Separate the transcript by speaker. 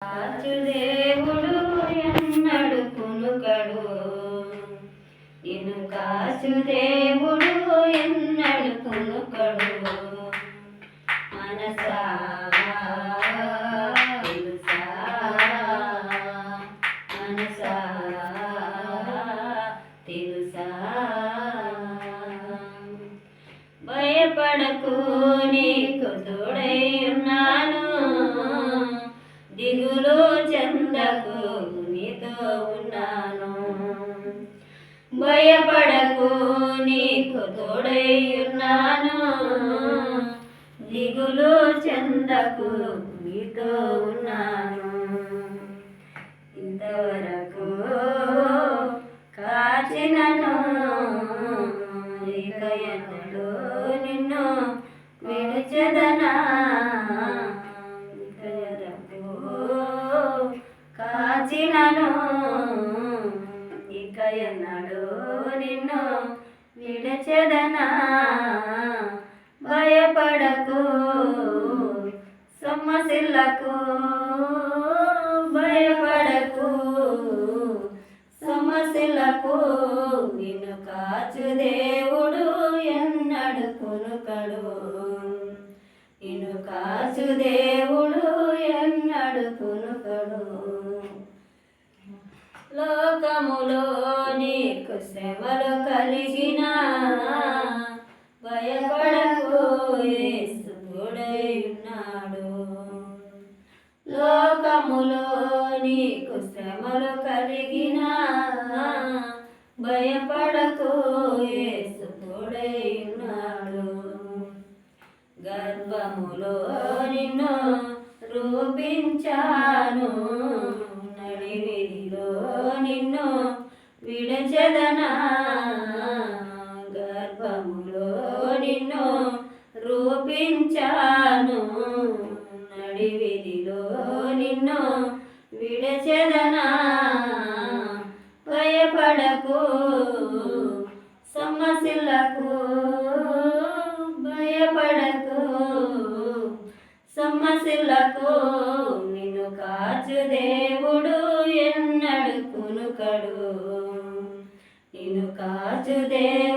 Speaker 1: కాచుదేవుడు ఎన్నడు కునుకడు, నిన్ను కాచుదేవుడు ఎన్నడు కునుకడు. మనసా తెలుసా, మనసా తెలుసా. భయపడకు, నీకు తోడై ఉన్నాను, దిగులు చెందకు, నీతో ఉన్నాను. భయపడకు, నీకు తోడై ఉన్నాను, దిగులు చెందకు, నీతో ఉన్నాను. ఇంతవరకు కాచినను, ఇక ఎన్నడూ నిన్ను విడిచెదనా. కాచినను, ఇక ఎన్నడూ నిన్ను విడిచెదనా. భయపడకు, సొమ్మసిల్లకు, భయపడకు, సొమ్మసిల్లకు. నిన్ను కాచుదేవుడు ఎన్నడు కునుకడు, నిన్ను కాచుదేవుడు ఎన్నడు కునుకడు. లోకములో నీకు శ్రమలు కలిగిన, భయపడకు, యేసు తోడై ఉన్నాడు. లోకములో నీకు శ్రమలు కలిగిన, భయపడకు, యేసు తోడై ఉన్నాడు. గర్భములో నిన్ను రూపించాను, నడివిలో నిన్ను విడచెదనా. గర్భములో నిన్ను రూపించాను, నడివిలో నిన్ను విడచెదనా. భయపడకు, సొమ్మసిల్లకు, భయపడకు, సొమ్మసిల్లకు. నిన్ను కాచుదేవుడు ఎన్నడు కునుకడు, నిన్ను కాచుదేవుడు